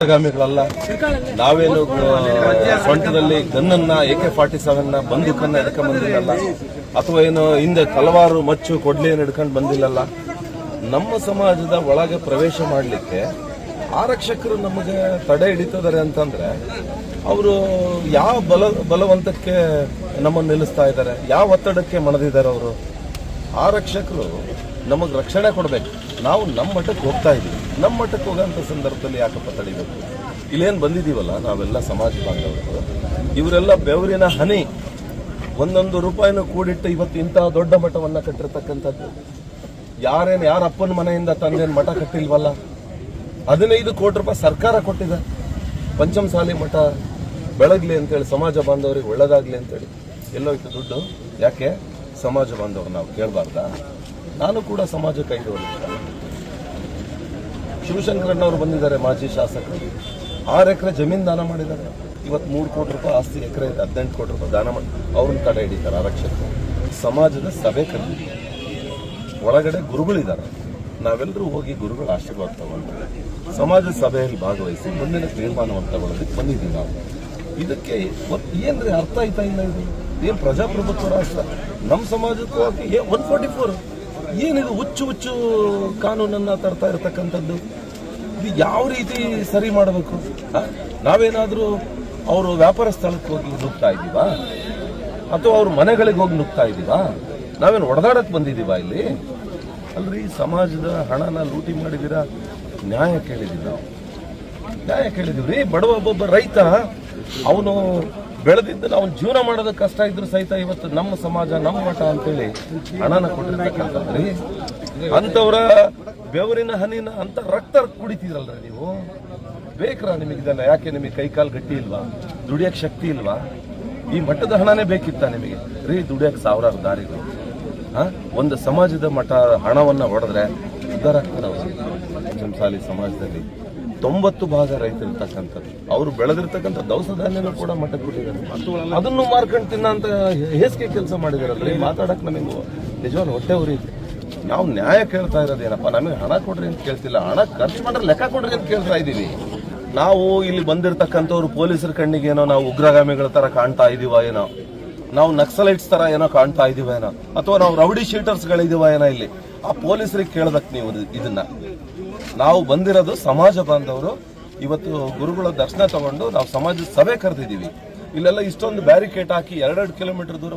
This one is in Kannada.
ಗಾಮಿಗಳಲ್ಲ. ನಾವೇನು ಸೊಂಟದಲ್ಲಿ ಗನ್ನನ್ನ AK-47 ಬಂದೂಕನ್ನ ಹಿಡ್ಕೊಂಡ್ ಬಂದಿಲ್ಲಲ್ಲ, ಅಥವಾ ಏನು ಹಿಂದೆ ತಲವಾರು ಮಚ್ಚು ಕೊಡ್ಲಿಯನ್ನು ಹಿಡ್ಕೊಂಡು ಬಂದಿಲ್ಲಲ್ಲ. ನಮ್ಮ ಸಮಾಜದ ಒಳಗೆ ಪ್ರವೇಶ ಮಾಡಲಿಕ್ಕೆ ಆರಕ್ಷಕರು ನಮಗೆ ತಡೆ ಹಿಡಿತಿದ್ದಾರೆ ಅಂತಂದ್ರೆ ಅವರು ಯಾವ ಬಲವಂತಕ್ಕೆ ನಮ್ಮನ್ನು ನಿಲ್ಲಿಸ್ತಾ ಇದ್ದಾರೆ, ಯಾವ ಒತ್ತಡಕ್ಕೆ ಮಣದಿದ್ದಾರೆ ಅವರು. ಆರಕ್ಷಕರು ನಮಗೆ ರಕ್ಷಣೆ ಕೊಡಬೇಕು. ನಾವು ನಮ್ಮ ಮಟ್ಟಕ್ಕೆ ಹೋಗ್ತಾ ಇದೀವಿ. ನಮ್ಮ ಮಟ್ಟಕ್ಕೆ ಹೋಗೋಂಥ ಸಂದರ್ಭದಲ್ಲಿ ಯಾಕಪ್ಪ ತಡಿಬೇಕು? ಇಲ್ಲೇನು ಬಂದಿದ್ದೀವಲ್ಲ ನಾವೆಲ್ಲ ಸಮಾಜ ಬಾಂಧವರು, ಇವರೆಲ್ಲ ಬೆವರಿನ ಹನಿ ಒಂದೊಂದು ರೂಪಾಯಿನೂ ಕೂಡಿಟ್ಟು ಇವತ್ತು ಇಂತಹ ದೊಡ್ಡ ಮಠವನ್ನು ಕಟ್ಟಿರ್ತಕ್ಕಂಥದ್ದು. ಯಾರ ಅಪ್ಪನ ಮನೆಯಿಂದ ತಂದೇನು ಮಠ ಕಟ್ಟಿಲ್ವಲ್ಲ. 15 ಕೋಟಿ ರೂಪಾಯಿ ಸರ್ಕಾರ ಕೊಟ್ಟಿದೆ ಪಂಚಮಸಾಲಿ ಮಠ ಬೆಳಗ್ಲಿ ಅಂತೇಳಿ, ಸಮಾಜ ಬಾಂಧವರಿಗೆ ಒಳ್ಳೇದಾಗ್ಲಿ ಅಂತೇಳಿ. ಎಲ್ಲೋಯ್ತು ದುಡ್ಡು? ಯಾಕೆ ಸಮಾಜ ಬಾಂಧವರು ನಾವು ಕೇಳಬಾರ್ದಾ? ನಾನು ಕೂಡ ಸಮಾಜ ಕೈದವರು. ಶಿವಶಂಕರಣ್ಣವರು ಬಂದಿದ್ದಾರೆ, ಮಾಜಿ ಶಾಸಕರು. 6 ಎಕರೆ ಜಮೀನು ದಾನ ಮಾಡಿದ್ದಾರೆ. ಇವತ್ತು 3 ಕೋಟಿ ರೂಪಾಯಿ ಆಸ್ತಿ, ಎಕರೆ 18 ಕೋಟಿ ರೂಪಾಯಿ ದಾನ ಮಾಡಿ ಅವ್ರನ್ನ ತಡೆ ಹಿಡಿತಾರೆ ಆರಕ್ಷಕರು. ಸಮಾಜದ ಸಭೆ ಕರೆದಿದ್ದೀವಿ, ಒಳಗಡೆ ಗುರುಗಳಿದ್ದಾರೆ. ನಾವೆಲ್ಲರೂ ಹೋಗಿ ಗುರುಗಳ ಆಶೀರ್ವಾದ ತಗೊಂಡು ಸಮಾಜದ ಸಭೆಯಲ್ಲಿ ಭಾಗವಹಿಸಿ ಮುಂದಿನ ತೀರ್ಮಾನವನ್ನು ತಗೊಳ್ಳೋದಕ್ಕೆ ಬಂದಿದ್ದೀವಿ ನಾವು. ಇದಕ್ಕೆ ಏನ್ರಿ ಅರ್ಥ ಆಯ್ತಾ ಇಲ್ಲ? ಇದು ಏನು ಪ್ರಜಾಪ್ರಭುತ್ವ ರಾಷ್ಟ್ರ? ನಮ್ಮ ಸಮಾಜಕ್ಕೂ 144 ಏನಿದು ಹುಚ್ಚು ಕಾನೂನನ್ನ ತರ್ತಾ ಇರತಕ್ಕಂಥದ್ದು? ಇದು ಯಾವ ರೀತಿ ಸರಿ ಮಾಡಬೇಕು? ನಾವೇನಾದ್ರೂ ಅವರು ವ್ಯಾಪಾರ ಸ್ಥಳಕ್ಕೆ ಹೋಗಿ ನುಗ್ತಾ ಇದ್ದೀವಾ, ಅಥವಾ ಅವ್ರ ಮನೆಗಳಿಗೆ ಹೋಗಿ ನುಗ್ತಾ ಇದ್ದೀವಾ? ನಾವೇನು ಹೊಡೆದಾಡಕ್ ಬಂದಿದ್ದೀವಾ ಇಲ್ಲಿ? ಅಲ್ರಿ, ಸಮಾಜದ ಹಣನ ಲೂಟಿ ಮಾಡಿದೀರಾ, ನ್ಯಾಯ ಕೇಳಿದೀವಿ ನಾವು. ನ್ಯಾಯ ಕೇಳಿದೀವ್ರಿ. ಬಡವ ಒಬ್ಬೊಬ್ಬ ರೈತ, ಅವನು ಬೆಳೆದಿದ್ದು ಅವನ ಜೀವನ ಮಾಡೋದಕ್ಕೆ ಕಷ್ಟ ಇದ್ರು ಸಹಿತ ಇವತ್ತು ನಮ್ಮ ಸಮಾಜ ನಮ್ಮ ಮಠ ಅಂತೇಳಿ ಹಣನ ಕೊಟ್ಟಿರ್ತಕ್ಕಂಥದ್ರಿ. ಅಂತವ್ರ ಬೆವರಿನ ಹನಿನ ಅಂತ ರಕ್ತ ಕುಡಿತೀರಲ್ರ ನೀವು. ಬೇಕ್ರಾ ನಿಮಗಿದೆಲ್ಲ? ಯಾಕೆ ನಿಮಗೆ ಕೈಕಾಲು ಗಟ್ಟಿ ಇಲ್ವಾ? ದುಡಿಯಕ್ಕೆ ಶಕ್ತಿ ಇಲ್ವಾ? ಈ ಮಠದ ಹಣನೇ ಬೇಕಿತ್ತ ನಿಮಗೆ? ರೀ, ದುಡಿಯಕ್ಕೆ ಸಾವಿರಾರು ದಾರಿಗಳು. ಒಂದು ಸಮಾಜದ ಮಠ ಹಣವನ್ನ ಹೊಡೆದ್ರೆ ಉದ್ಧಾರ ಆಗ್ತಾರೆ ಅವರು. ಪಂಚಮಸಾಲಿ ಸಮಾಜದಲ್ಲಿ 90% ರೈತರಿರ್ತಕ್ಕಂಥದ್ದು. ಅವರು ಬೆಳೆದಿರ್ತಕ್ಕಂಥ ದವಸ ಧಾನ್ಯನೂ ಕೂಡ ಮಠಕ್ಕೆ ಕೊಟ್ಟಿದ್ದಾರೆ. ಅದನ್ನು ಮಾರ್ಕೊಂಡು ತಿನ್ನಂತ ಹೇಸಿಗೆ ಕೆಲಸ ಮಾಡಿದಾರಲ್ರಿ. ಮಾತಾಡಕ್ ನಮಗೆ ನಿಜವಾಗ್ಲೂ ಹೊಟ್ಟೆ ಉರಿಯುತ್ತೆ. ನಾವು ನ್ಯಾಯ ಕೇಳ್ತಾ ಇರೋದೇನಪ್ಪ? ನಮಗೆ ಹಣ ಕೊಡ್ರಿ ಅಂತ ಕೇಳ್ತಿಲ್ಲ, ಹಣ ಖರ್ಚು ಮಾಡ್ರೆ ಲೆಕ್ಕ ಕೊಡ್ರಿ ಅಂತ ಕೇಳ್ತಾ ಇದ್ದೀವಿ. ನಾವು ಇಲ್ಲಿ ಬಂದಿರತಕ್ಕಂಥವ್ರು ಪೊಲೀಸರ ಕಣ್ಣಿಗೆ ಏನೋ ನಾವು ಉಗ್ರಗಾಮಿಗಳ ತರ ಕಾಣ್ತಾ ಇದೀವ ಏನೋ, ನಾವು ನಕ್ಸಲೈಟ್ಸ್ ತರ ಏನೋ ಕಾಣ್ತಾ ಇದೀವ ಏನೋ, ಅಥವಾ ನಾವು ರೌಡಿ ಶೀಟರ್ಸ್ ಗಳಿದೀವ ಏನೋ. ಇಲ್ಲಿ ಆ ಪೊಲೀಸರಿಗೆ ಕೇಳ್ಬೇಕು ನೀವು ಇದನ್ನ. ನಾವು ಬಂದಿರೋದು ಸಮಾಜ ಬಾಂಧವರು. ಇವತ್ತು ಗುರುಗಳ ದರ್ಶನ ತಗೊಂಡು ನಾವು ಸಮಾಜದ ಸಭೆ ಕರೆದಿದ್ದೀವಿ. ಇಲ್ಲೆಲ್ಲ ಇಷ್ಟೊಂದು ಬ್ಯಾರಿಕೇಡ್ ಹಾಕಿ 2 ಕಿಲೋಮೀಟರ್ ದೂರ